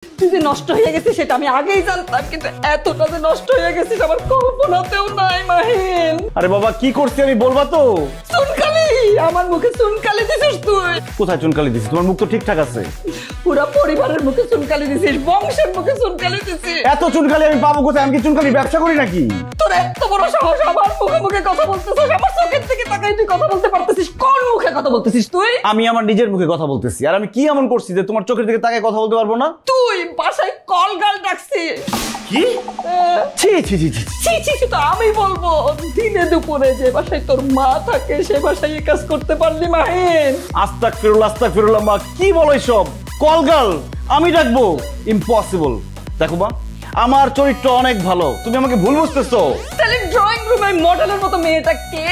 তুই যে নষ্ট হয়ে গেছিস সেটা আমি আগেই জানতাম, কিন্তু এতটা যে নষ্ট হয়ে গেছিস আমার কল্পনাতেও নাই মাহিন। আরে বাবা কি করছি আমি বলবা তো? চুনকালি, আমার মুখে চুনকালি দিছিস তুই। কোথায় চুনকালি দিছিস? তোমার মুখ তো ঠিকঠাক আছে। পুরো পরিবারের মুখে চুনকালি দিছিস, বংশের মুখে চুনকালি দিছিস। এত চুনকালি আমি পাবো কোথায়? আমি কি চুনকালি ব্যবসা করি নাকি? তোর এত বড় সাহস আমার মুখে মুখে কথা বলতেছিস, আমার চোখের দিকে তাকাই তুই কথা বলতে পারতেছিস? কোন মুখে কথা বলতেছিস তুই? আমি আমার নিজের মুখে কথা বলতেছি। আর আমি কি এমন করছি যে তোমার চোখের দিকে তাকায় কথা বলতে পারবো না? তুই বাসায় কল গাল ডাকছিস। কি? ছি ছি ছি ছি ছি ছি ছি তো আমি বলবো, দিনে দুপুরে যে বাসায় তোর মা থাকে সে বাসায় এই কাজ করতে পারলি মাহিন? আস্তাগফিরুল্লাহ মা, কি বলো এসব? কলগাল আমি ডাকবো? ইম্পসিবল। দেখো মা, আমার চরিত্র অনেক ভালো, তুমি আমাকে ভুল বুঝতেছো। তাহলে ড্রয়িং রুমে মডেলের মতো মেয়েটা কে?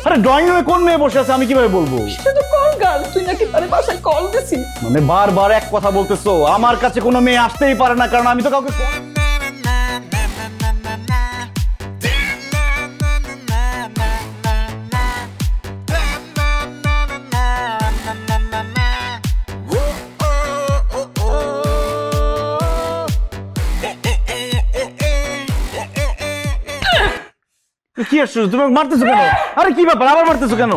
আরে ড্রয়িং রুমে কোন মেয়ে বসে আছে আমি কিভাবে বলবো? সে তো কল গাল, তুই নাকি তার বাসায় কল দিছিস। মানে বারবার এক কথা বলতেছো, আমার কাছে কোনো মেয়ে আসতেই পারে না, কারণ আমি তো কাউকে কি আসছো? তুমি মারতেছো কেন? আরে কি ব্যাপার, আবার মারতেছো কেন?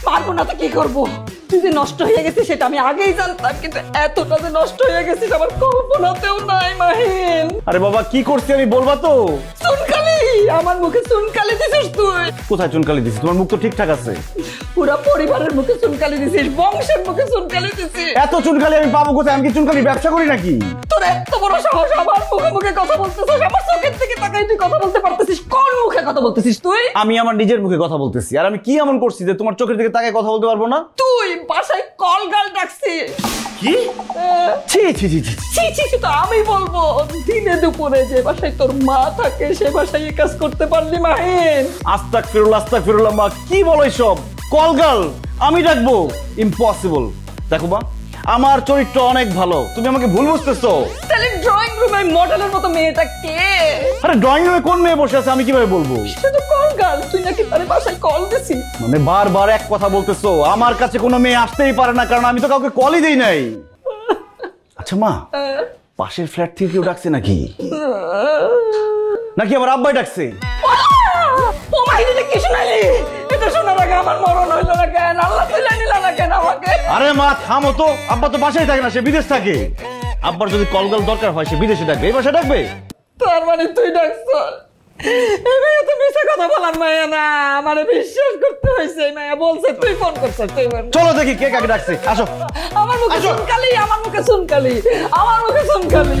পারবো না তো কি করবো? তুই যে নষ্ট হয়ে গেছিস সেটা আমি আগেই জানতাম, কিন্তু এতটা যে নষ্ট হয়ে গেছিস আমার কল্পনাতেও নাই মাহিন। আরে বাবা কি করছি আমি বলবা তো? চুনকালি, আমার মুখে চুনকালি দিছিস তুই। কোথায় চুনকালি দিছিস? তোমার মুখ তো ঠিকঠাক আছে। পুরো পরিবারের মুখে চুনকালি দিছিস, বংশের মুখে চুনকালি দিছিস। এত চুনকালি আমি পাবো কোথায়? আমি কি চুনকালি ব্যবসা করি নাকি? তোর এত বড় সাহস আমার মুখে মুখে কথা বলতেছিস, আমার চোখের দিকে তাকাই তুই কথা বলতে পারতেছিস? কোন মুখে কথা বলতেছিস তুই? আমি আমার নিজের মুখে কথা বলতেছি। আর আমি কি এমন করছি যে তোমার চোখের দিকে তাকায় কথা বলতে পারবো না? তুই বাসায় কল গাল ডাকছিস। কি? ছি ছি ছি ছি ছি ছি ছি তো আমি বলবো, দিনে দুপুরে যে বাসায় তোর মা থাকে সে বাসায় এই কাজ করতে পারলি মাহিন? আস্তাগফিরুল্লাহ মা, কি বলো এসব? কলগাল আমি ডাকবো? ইম্পসিবল। দেখো মা, আমার চরিত্র অনেক ভালো, তুমি আমাকে ভুল বুঝতেছো। তাহলে ড্রয়িং রুমে মডেলের মতো মেয়েটা কে? আরে ড্রয়িং রুমে কোন মেয়ে বসে আছে আমি কিভাবে বলবো? সে তো কল গাল, তুই নাকি তার বাসায় কল দিছিস। মানে বারবার এক কথা বলতেছো, আমার কাছে কোনো মেয়ে আসতেই পারে না, কারণ আমি তো কাউকে কলই দেই নাই। আচ্ছা মা, পাশের ফ্ল্যাট থেকে কেউ ডাকছে নাকি? নাকি আমার আব্বাই ডাকছে? ও মাহিন, কি শোনালি? এটা শোনার আগে আমার মরণ হইলো না কেন? আল্লাহ তুলে নিল না কেন আমাকে? আরে মা থামো তো, আব্বা তো বাসায় থাকে না, সে বিদেশ থাকে। আব্বার যদি কলগাল দরকার হয় সে বিদেশে ডাকবে, এই বাসায় ডাকবে? তার মানে তুই ডাকছ? এই মায়া তো মিশা কথা বলার মায়া না, আমারে বিশ্বাস করতে হয়েছে। এই মায়া বলছে তুই ফোন করছিস, তুই ফোন। চলো দেখি কে কাকে ডাকছে, আসো। আমার মুখে চুনকালি, আমার মুখে চুনকালি, আমার মুখে চুনকালি।